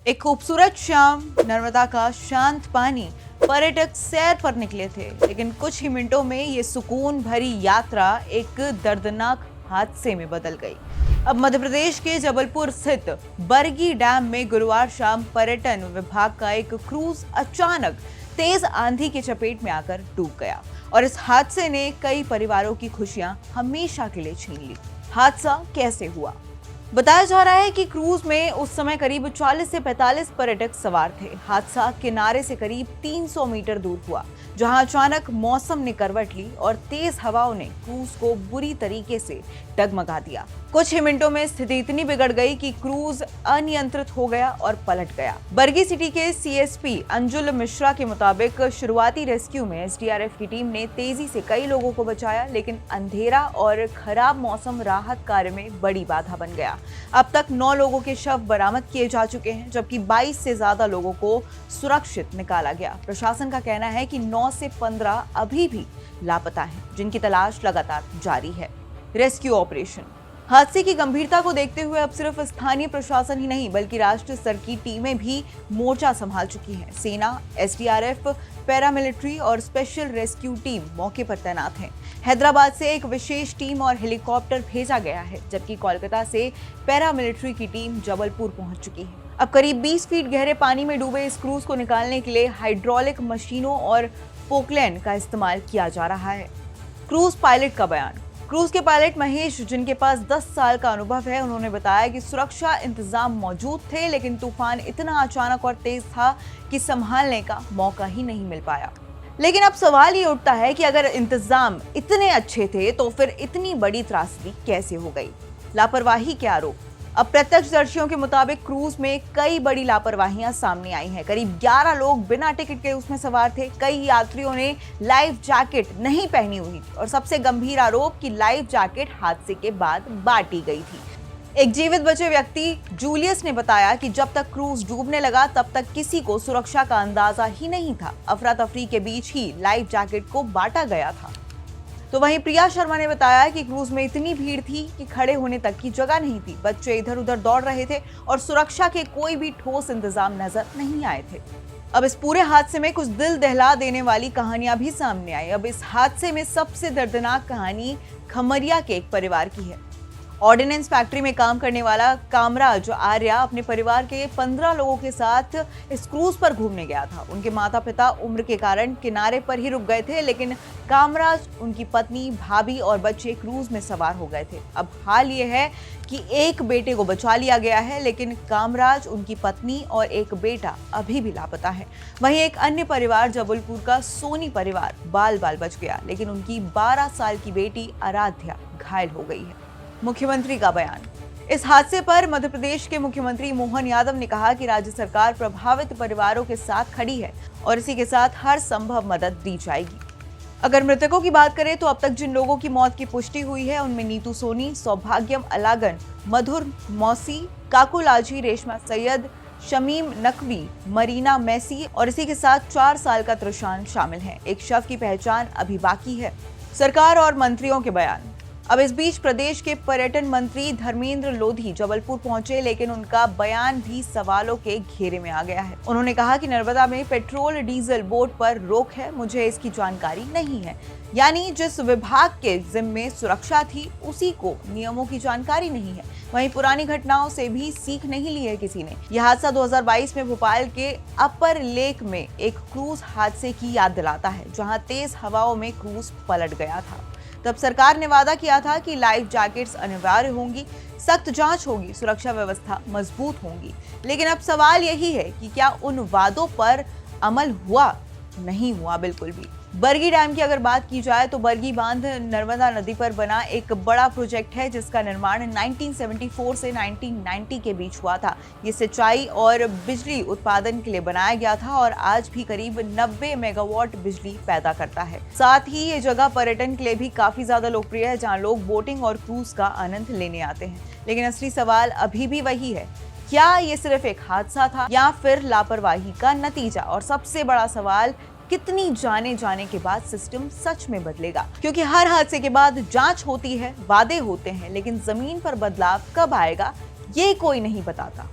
एक खूबसूरत शाम, नर्मदा का शांत पानी, पर्यटक सैर पर निकले थे, लेकिन कुछ ही मिनटों में ये सुकून भरी यात्रा एक दर्दनाक हादसे में बदल गई। अब मध्य प्रदेश के जबलपुर स्थित बरगी डैम में गुरुवार शाम पर्यटन विभाग का एक क्रूज अचानक तेज आंधी की चपेट में आकर डूब गया और इस हादसे ने कई परिवारों की खुशियां हमेशा के लिए छीन ली। हादसा कैसे हुआ? बताया जा रहा है कि क्रूज में उस समय करीब 40 से 45 पर्यटक सवार थे। हादसा किनारे से करीब 300 मीटर दूर हुआ, जहां अचानक मौसम ने करवट ली और तेज हवाओं ने क्रूज को बुरी तरीके से डगमगा दिया। कुछ ही मिनटों में स्थिति इतनी बिगड़ गई कि क्रूज अनियंत्रित हो गया और पलट गया। बरगी सिटी के सीएसपी अंजुल मिश्रा के मुताबिक शुरुआती रेस्क्यू में एसडीआरएफ की टीम ने तेजी से कई लोगों को बचाया, लेकिन अंधेरा और खराब मौसम राहत कार्य में बड़ी बाधा बन गया। अब तक 9 लोगों के शव बरामद किए जा चुके हैं, जबकि 22 से ज्यादा लोगों को सुरक्षित निकाला गया। प्रशासन का कहना है कि 9 से 15 अभी भी लापता हैं, जिनकी तलाश लगातार जारी है। Rescue operation. हादसे की गंभीरता को देखते हुए अब सिर्फ स्थानीय प्रशासन ही नहीं, बल्कि राष्ट्रीय स्तर की टीमें भी मोर्चा संभाल चुकी हैं। सेना, एसडीआरएफ, पैरामिलिट्री और स्पेशल रेस्क्यू टीम मौके पर तैनात हैं। हैदराबाद से एक विशेष टीम और हेलीकॉप्टर भेजा गया है, जबकि कोलकाता से पैरामिलिट्री की टीम जबलपुर पहुंच चुकी है। अब करीब 20 फीट गहरे पानी में डूबे इस क्रूज को निकालने के लिए हाइड्रोलिक मशीनों और पोकलैंड का इस्तेमाल किया जा रहा है। क्रूज पायलट का बयान। क्रूज के पायलट महेश, जिनके पास 10 साल का अनुभव है, उन्होंने बताया कि सुरक्षा इंतजाम मौजूद थे, लेकिन तूफान इतना अचानक और तेज था कि संभालने का मौका ही नहीं मिल पाया। लेकिन अब सवाल ये उठता है कि अगर इंतजाम इतने अच्छे थे तो फिर इतनी बड़ी त्रासदी कैसे हो गई? लापरवाही के आरोप। अब प्रत्यक्षदर्शियों के मुताबिक क्रूज में कई बड़ी लापरवाहियां सामने आई हैं। करीब 11 लोग बिना टिकट के उसमें सवार थे। कई यात्रियों ने लाइफ जैकेट नहीं पहनी हुई थी और सबसे गंभीर आरोप कि लाइफ जैकेट हादसे के बाद बांटी गई थी। एक जीवित बचे व्यक्ति जूलियस ने बताया कि जब तक क्रूज डूबने लगा तब तक किसी को सुरक्षा का अंदाजा ही नहीं था। अफरा तफरी के बीच ही लाइफ जैकेट को बांटा गया था। तो वहीं प्रिया शर्मा ने बताया कि क्रूज में इतनी भीड़ थी कि खड़े होने तक की जगह नहीं थी। बच्चे इधर उधर दौड़ रहे थे और सुरक्षा के कोई भी ठोस इंतजाम नजर नहीं आए थे। अब इस पूरे हादसे में कुछ दिल दहला देने वाली कहानियां भी सामने आई। अब इस हादसे में सबसे दर्दनाक कहानी खमरिया के एक परिवार की है। ऑर्डिनेंस फैक्ट्री में काम करने वाला कामराज आर्या अपने परिवार के 15 लोगों के साथ इस क्रूज पर घूमने गया था। उनके माता पिता उम्र के कारण किनारे पर ही रुक गए थे, लेकिन कामराज, उनकी पत्नी, भाभी और बच्चे क्रूज में सवार हो गए थे। अब हाल ये है कि एक बेटे को बचा लिया गया है, लेकिन कामराज, उनकी पत्नी और एक बेटा अभी भी लापता है। वहीं एक अन्य परिवार, जबलपुर का सोनी परिवार, बाल बाल बच गया, लेकिन उनकी 12 साल की बेटी आराध्या घायल हो गई है। मुख्यमंत्री का बयान। इस हादसे पर मध्य प्रदेश के मुख्यमंत्री मोहन यादव ने कहा कि राज्य सरकार प्रभावित परिवारों के साथ खड़ी है और इसी के साथ हर संभव मदद दी जाएगी। अगर मृतकों की बात करें तो अब तक जिन लोगों की मौत की पुष्टि हुई है उनमें नीतू सोनी, सौभाग्यम अलागन, मधुर मौसी, काकुल आजी, रेशमा सैयद, शमीम नकवी, मरीना मैसी और इसी के साथ 4 साल का त्रिशान शामिल है। एक शव की पहचान अभी बाकी है। सरकार और मंत्रियों के बयान। अब इस बीच प्रदेश के पर्यटन मंत्री धर्मेंद्र लोधी जबलपुर पहुंचे, लेकिन उनका बयान भी सवालों के घेरे में आ गया है। उन्होंने कहा कि नर्मदा में पेट्रोल डीजल बोट पर रोक है, मुझे इसकी जानकारी नहीं है। यानी जिस विभाग के जिम्मे सुरक्षा थी उसी को नियमों की जानकारी नहीं है। वहीं पुरानी घटनाओं से भी सीख नहीं ली है किसी ने। यह हादसा 2022 में भोपाल के अपर लेक में एक क्रूज हादसे की याद दिलाता है, जहां तेज हवाओं में क्रूज पलट गया था। तब सरकार ने वादा किया था कि लाइफ जैकेट्स अनिवार्य होंगी, सख्त जांच होगी, सुरक्षा व्यवस्था मजबूत होंगी। लेकिन अब सवाल यही है कि क्या उन वादों पर अमल हुआ? नहीं हुआ बिल्कुल भी। बरगी डैम की अगर बात की जाए तो बरगी बांध नर्मदा नदी पर बना एक बड़ा प्रोजेक्ट है, जिसका निर्माण 1974 से 1990 के बीच हुआ था। ये सिंचाई और बिजली उत्पादन के लिए बनाया गया था और आज भी करीब 90 मेगावाट बिजली पैदा करता है। साथ ही ये जगह पर्यटन के लिए भी काफी ज्यादा लोकप्रिय है, जहाँ लोग बोटिंग और क्रूज का आनंद लेने आते हैं। लेकिन असली सवाल अभी भी वही है, क्या ये सिर्फ एक हादसा था या फिर लापरवाही का नतीजा? और सबसे बड़ा सवाल, कितनी जाने के बाद सिस्टम सच में बदलेगा? क्योंकि हर हादसे के बाद जांच होती है, वादे होते हैं, लेकिन जमीन पर बदलाव कब आएगा ये कोई नहीं बताता।